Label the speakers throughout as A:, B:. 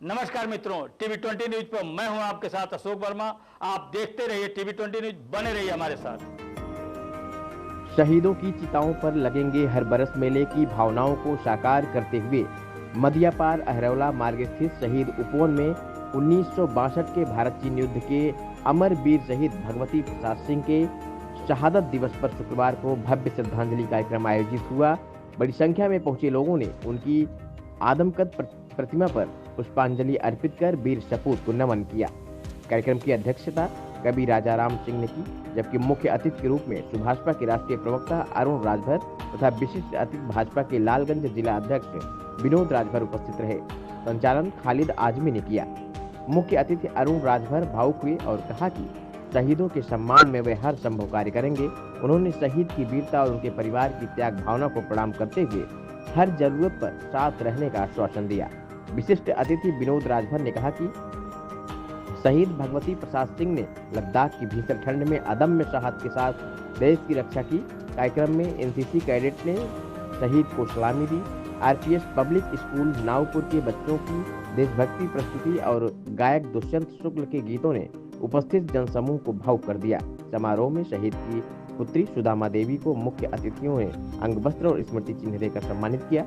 A: नमस्कार मित्रों, TV 20 news पर मैं हूं आपके साथ अशोक वर्मा। आप देखते रहिए टीवी 20 न्यूज, बने रहिए हमारे साथ।
B: शहीदों की चिताओं पर लगेंगे हर बरस मेले की भावनाओं को साकार करते हुए मदियापार अहरौला मार्ग स्थित शहीद उपवन में 1962 के भारत चीन युद्ध के अमर वीर शहीद भगवती प्रसाद सिंह के शहादत दिवस पर शुक्रवार को भव्य श्रद्धांजलि कार्यक्रम आयोजित हुआ। बड़ी संख्या में पहुंचे लोगों ने उनकी आदमकद प्रतिमा पर पुष्पांजलि अर्पित कर वीर सपूत को नमन किया। कार्यक्रम की अध्यक्षता कवि राजाराम सिंह ने की, जबकि मुख्य अतिथि के रूप में सुभाषपा के राष्ट्रीय प्रवक्ता अरुण राजभर तथा विशिष्ट अतिथि भाजपा के लालगंज जिला अध्यक्ष विनोद राजभर उपस्थित रहे। संचालन खालिद आजमी ने किया। मुख्य अतिथि अरुण राजभर भावुक हुए और कहा कि शहीदों के सम्मान में वे हर संभव कार्य करेंगे। उन्होंने शहीद की वीरता और उनके परिवार की त्याग भावना को प्रणाम करते हुए हर जरूरत पर साथ रहने का आश्वासन दिया। विशिष्ट अतिथि विनोद राजभर ने कहा कि शहीद भगवती प्रसाद सिंह ने लद्दाख की भीषण ठंड में अदम्य साहस के साथ देश की रक्षा की। कार्यक्रम में एनसीसी कैडेट ने शहीद को सलामी दी। आरपीएस पब्लिक स्कूल नावपुर के बच्चों की देशभक्ति प्रस्तुति और गायक दुष्यंत शुक्ल के गीतों ने उपस्थित जनसमूह को भावुक कर दिया। समारोह में शहीद की पुत्री सुदामा देवी को मुख्य अतिथियों ने अंगवस्त्र और स्मृति चिन्ह देकर सम्मानित किया।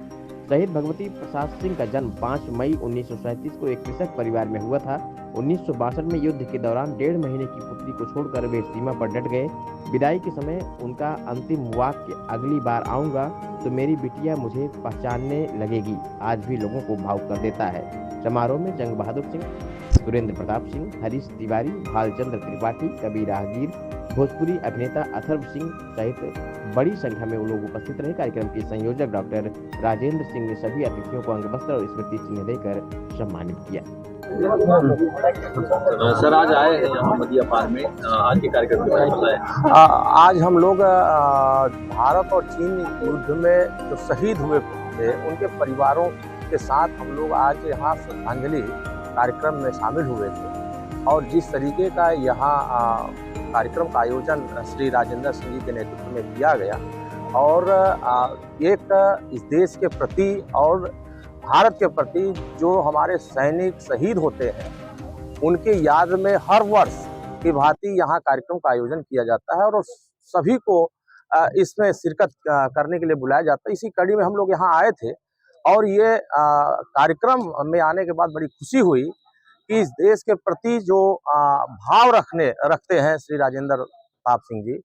B: शहीद भगवती प्रसाद सिंह का जन्म 5 मई 1937 को एक कृषक परिवार में हुआ था। 1962 में युद्ध के दौरान 1.5 महीने की पुत्री को छोड़कर वे सीमा पर डट गए। विदाई के समय उनका अंतिम वाक्य अगली बार आऊंगा तो मेरी बिटिया मुझे पहचानने लगेगी आज भी लोगों को भावुक कर देता है। समारोह में जंग बहादुर सिंह, सुरेंद्र प्रताप सिंह, हरीश तिवारी, भालचंद्र त्रिपाठी, कवि राहगीर, भोजपुरी अभिनेता अथर्व सिंह सहित बड़ी संख्या में लोग उपस्थित रहे। कार्यक्रम के संयोजक डॉक्टर राजेंद्र सिंह ने सभी अतिथियों को अंगवस्त्र और स्मृति चिन्ह देकर सम्मानित किया।
C: सर, आज आए हैं यहाँ मदियापार में, आज के कार्यक्रम में बताया।
D: आज हम लोग भारत और चीन युद्ध में जो शहीद हुए थे उनके परिवारों के साथ हम लोग आज यहाँ श्रद्धांजलि कार्यक्रम में शामिल हुए थे। और जिस तरीके का यहाँ कार्यक्रम का आयोजन श्री राजेंद्र सिंह जी के नेतृत्व में किया गया और एक इस देश के प्रति और भारत के प्रति जो हमारे सैनिक शहीद होते हैं उनके याद में हर वर्ष की भांति यहाँ कार्यक्रम का आयोजन किया जाता है और सभी को इसमें शिरकत करने के लिए बुलाया जाता है। इसी कड़ी में हम लोग यहाँ आए थे और ये कार्यक्रम में आने के बाद बड़ी खुशी हुई कि इस देश के प्रति जो भाव रखते हैं श्री राजेंद्र प्रताप सिंह जी,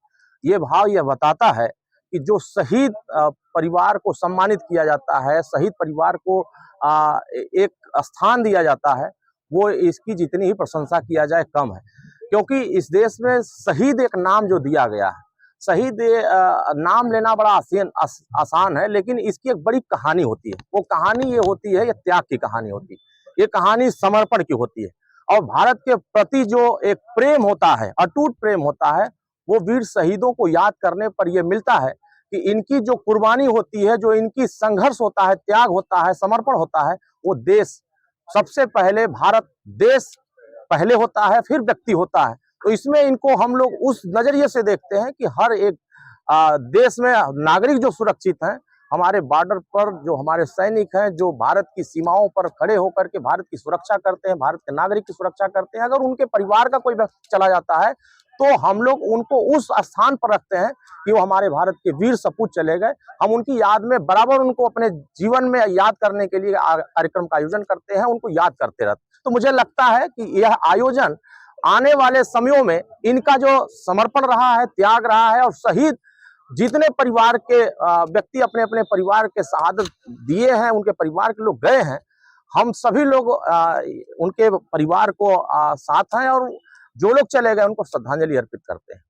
D: ये भाव यह बताता है कि जो शहीद परिवार को सम्मानित किया जाता है, शहीद परिवार को एक स्थान दिया जाता है, वो इसकी जितनी ही प्रशंसा किया जाए कम है। क्योंकि इस देश में शहीद एक नाम जो दिया गया है, शहीद नाम लेना बड़ा आसान है, लेकिन इसकी एक बड़ी कहानी होती है। वो कहानी ये होती है, ये त्याग की कहानी होती है, ये कहानी समर्पण की होती है। और भारत के प्रति जो एक प्रेम होता है, अटूट प्रेम होता है, वो वीर शहीदों को याद करने पर यह मिलता है कि इनकी जो कुर्बानी होती है, जो इनकी संघर्ष होता है, त्याग होता है, समर्पण होता है, वो देश सबसे पहले, भारत देश पहले होता है, फिर व्यक्ति होता है। तो इसमें इनको हम लोग उस नजरिए से देखते हैं कि हर एक देश में नागरिक जो सुरक्षित हैं, हमारे बॉर्डर पर जो हमारे सैनिक हैं, जो भारत की सीमाओं पर खड़े होकर के भारत की सुरक्षा करते हैं, भारत के नागरिक की सुरक्षा करते हैं, अगर उनके परिवार का कोई व्यक्ति चला जाता है तो हम लोग उनको उस स्थान पर रखते हैं कि वो हमारे भारत के वीर सपूत चले गए। हम उनकी याद में बराबर उनको अपने जीवन में याद करने के लिए कार्यक्रम का आयोजन करते हैं, उनको याद करते रहते हैं। तो मुझे लगता है कि यह आयोजन आने वाले समयों में इनका जो समर्पण रहा है, त्याग रहा है, और शहीद जितने परिवार के व्यक्ति अपने अपने परिवार के शहादत दिए हैं, उनके परिवार के लोग गए हैं, हम सभी लोग उनके परिवार को साथ हैं और जो लोग चले गए उनको श्रद्धांजलि अर्पित करते हैं।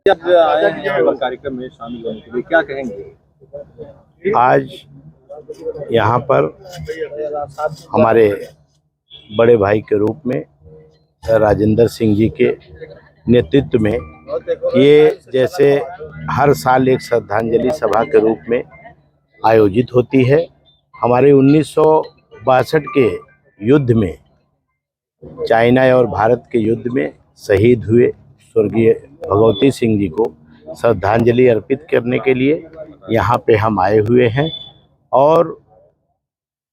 C: जब आए हैं कार्यक्रम में शामिल होने के लिए, क्या कहेंगे?
E: आज यहाँ पर हमारे बड़े भाई के रूप में राजेंद्र सिंह जी के नेतृत्व में ये जैसे हर साल एक श्रद्धांजलि सभा के रूप में आयोजित होती है। हमारे 1962 के युद्ध में, चाइना और भारत के युद्ध में शहीद हुए स्वर्गीय भगवती सिंह जी को श्रद्धांजलि अर्पित करने के लिए यहाँ पे हम आए हुए हैं। और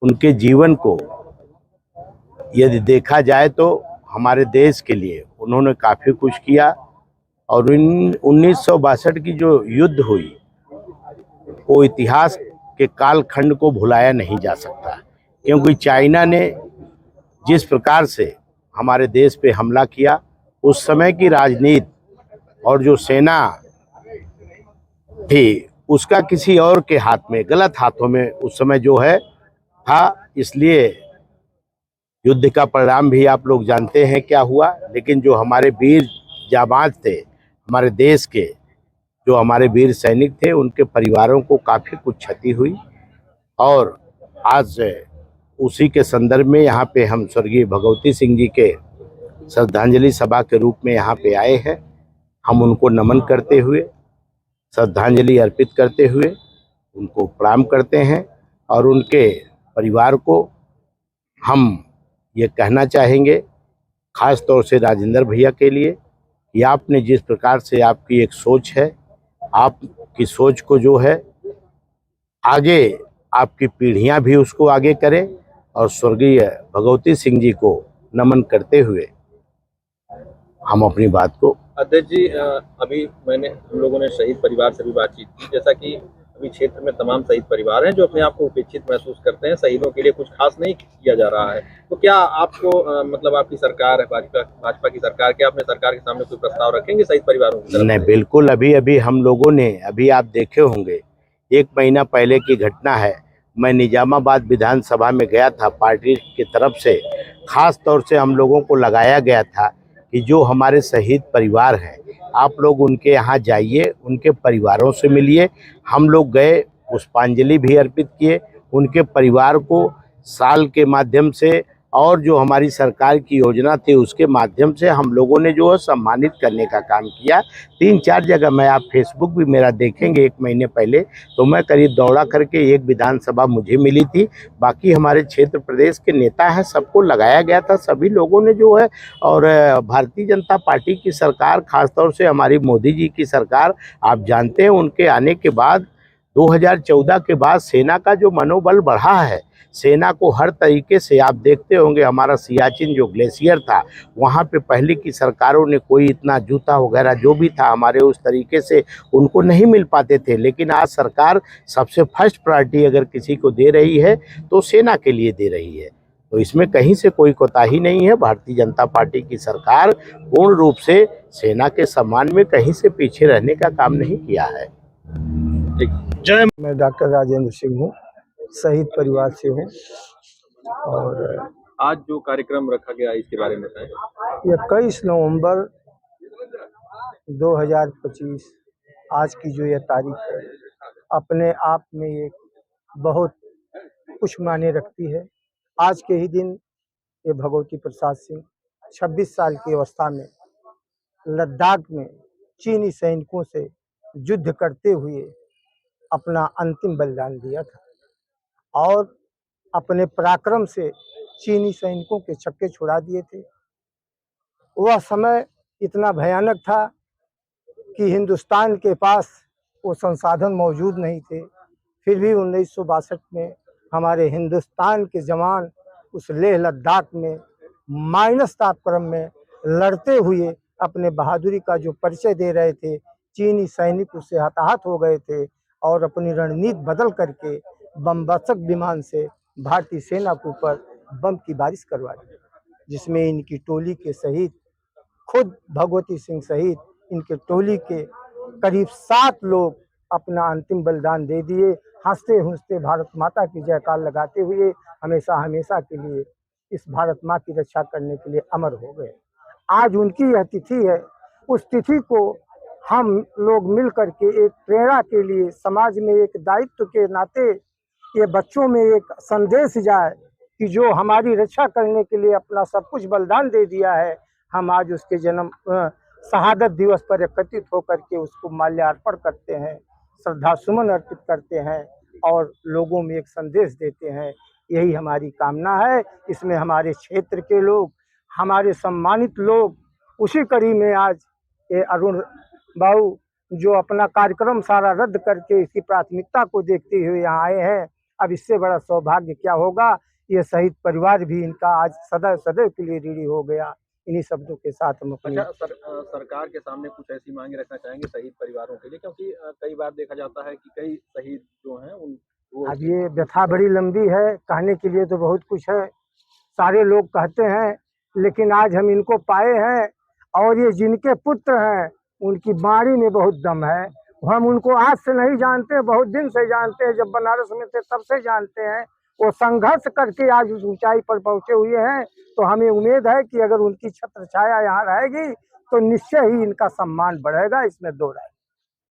E: उनके जीवन को यदि देखा जाए तो हमारे देश के लिए उन्होंने काफ़ी कुछ किया। और 1962 की जो युद्ध हुई वो इतिहास के कालखंड को भुलाया नहीं जा सकता, क्योंकि चाइना ने जिस प्रकार से हमारे देश पे हमला किया, उस समय की राजनीति और जो सेना थी उसका किसी और के हाथ में, गलत हाथों में उस समय जो है था। इसलिए युद्ध का परिणाम भी आप लोग जानते हैं क्या हुआ। लेकिन जो हमारे वीर जाबाज थे, हमारे देश के जो हमारे वीर सैनिक थे, उनके परिवारों को काफ़ी कुछ क्षति हुई। और आज उसी के संदर्भ में यहाँ पे हम स्वर्गीय भगवती सिंह जी के श्रद्धांजलि सभा के रूप में यहाँ पे आए हैं। हम उनको नमन करते हुए, श्रद्धांजलि अर्पित करते हुए उनको प्रणाम करते हैं। और उनके परिवार को हम ये कहना चाहेंगे, खास तौर से राजेंद्र भैया के लिए, कि आपने जिस प्रकार से आपकी एक सोच है, आपकी सोच को जो है आगे आपकी पीढ़ियां भी उसको आगे करें। और स्वर्गीय भगवती सिंह जी को नमन करते हुए हम अपनी बात को।
C: अध्यक्ष जी, अभी हम लोगों ने शहीद परिवार से भी बातचीत की। जैसा कि अभी क्षेत्र में तमाम शहीद परिवार हैं जो अपने आप को उपेक्षित महसूस करते हैं, शहीदों के लिए कुछ खास नहीं किया जा रहा है, तो क्या आपको मतलब आपकी सरकार है, भाजपा की सरकार, क्या अपने सरकार के सामने कोई प्रस्ताव रखेंगे शहीद परिवारों की तरफ
E: नहीं,
C: से?
E: बिल्कुल। अभी हम लोगों ने, अभी आप देखे होंगे, 1 महीना पहले की घटना है, मैं निजामाबाद विधानसभा में गया था। पार्टी की तरफ से खास तौर से हम लोगों को लगाया गया था कि जो हमारे शहीद परिवार हैं, आप लोग उनके यहाँ जाइए, उनके परिवारों से मिलिए। हम लोग गए, पुष्पांजलि भी अर्पित किए, उनके परिवार को साल के माध्यम से और जो हमारी सरकार की योजना थी उसके माध्यम से हम लोगों ने जो है सम्मानित करने का काम किया। 3-4 जगह मैं, आप फेसबुक भी मेरा देखेंगे, 1 महीने पहले तो मैं करीब दौड़ा करके एक विधानसभा मुझे मिली थी, बाकी हमारे क्षेत्र प्रदेश के नेता हैं, सबको लगाया गया था, सभी लोगों ने जो है। और भारतीय जनता पार्टी की सरकार, खासतौर से हमारी मोदी जी की सरकार, आप जानते हैं उनके आने के बाद 2014 के बाद सेना का जो मनोबल बढ़ा है, सेना को हर तरीके से, आप देखते होंगे हमारा सियाचिन जो ग्लेशियर था, वहाँ पे पहले की सरकारों ने कोई इतना जूता वगैरह जो भी था हमारे उस तरीके से उनको नहीं मिल पाते थे। लेकिन आज सरकार सबसे फर्स्ट प्रायोरिटी अगर किसी को दे रही है तो सेना के लिए दे रही है, तो इसमें कहीं से कोई कोताही नहीं है। भारतीय जनता पार्टी की सरकार पूर्ण रूप से सेना के सम्मान में कहीं से पीछे रहने का काम नहीं किया है।
D: मैं डॉक्टर राजेंद्र सिंह हूँ, शहीद परिवार से हूँ। और
C: आज जो कार्यक्रम रखा गया इसके बारे में बताएं।
D: 21 नवंबर 2025 आज की जो यह तारीख है, अपने आप में एक बहुत कुछ मायने रखती है। आज के ही दिन ये भगवती प्रसाद सिंह 26 साल की अवस्था में लद्दाख में चीनी सैनिकों से युद्ध करते हुए अपना अंतिम बलिदान दिया था और अपने पराक्रम से चीनी सैनिकों के छक्के छुड़ा दिए थे। वह समय इतना भयानक था कि हिंदुस्तान के पास वो संसाधन मौजूद नहीं थे। फिर भी 1962 में हमारे हिंदुस्तान के जवान उस लेह लद्दाख में माइनस तापक्रम में लड़ते हुए अपने बहादुरी का जो परिचय दे रहे थे, चीनी सैनिक उससे हताहत हो गए थे और अपनी रणनीति बदल करके बमवर्षक विमान से भारतीय सेना के ऊपर बम की बारिश करवा दी, जिसमें इनकी टोली के शहीद, खुद भगवती सिंह सहित इनके टोली के करीब 7 लोग अपना अंतिम बलिदान दे दिए। हंसते हंसते भारत माता की जयकार लगाते हुए हमेशा हमेशा के लिए इस भारत माँ की रक्षा करने के लिए अमर हो गए। आज उनकी यह तिथि है। उस तिथि को हम लोग मिल करके एक प्रेरणा के लिए, समाज में एक दायित्व के नाते ये बच्चों में एक संदेश जाए कि जो हमारी रक्षा करने के लिए अपना सब कुछ बलिदान दे दिया है, हम आज उसके जन्म शहादत दिवस पर एकत्रित होकर के उसको माल्यार्पण करते हैं, श्रद्धा सुमन अर्पित करते हैं और लोगों में एक संदेश देते हैं। यही हमारी कामना है। इसमें हमारे क्षेत्र के लोग, हमारे सम्मानित लोग, उसी कड़ी में आज ये अरुण बाबू जो अपना कार्यक्रम सारा रद्द करके इसकी प्राथमिकता को देखते हुए यहाँ आए हैं,
F: अब इससे बड़ा सौभाग्य क्या होगा। ये शहीद परिवार भी इनका आज सदैव सदैव के लिए ऋणी हो गया। इन्हीं शब्दों के साथ हम अपनी
C: अच्छा सरकार के सामने कुछ ऐसी मांगे रखना चाहेंगे शहीद परिवारों के लिए, क्योंकि कई बार देखा जाता है कि कई शहीद जो हैं वो
F: अब ये व्यथा बड़ी लंबी है, कहने के लिए तो बहुत कुछ है, सारे लोग कहते हैं, लेकिन आज हम इनको पाए हैं और ये जिनके पुत्र हैं उनकी बाणी में बहुत दम है। हम उनको आज से नहीं जानते, बहुत दिन से जानते हैं, जब बनारस में थे तब से जानते हैं। वो संघर्ष करके आज उस ऊंचाई पर पहुंचे हुए हैं, तो हमें उम्मीद है कि अगर उनकी छत्र छाया यहाँ रहेगी तो निश्चय ही इनका सम्मान बढ़ेगा, इसमें दो राय।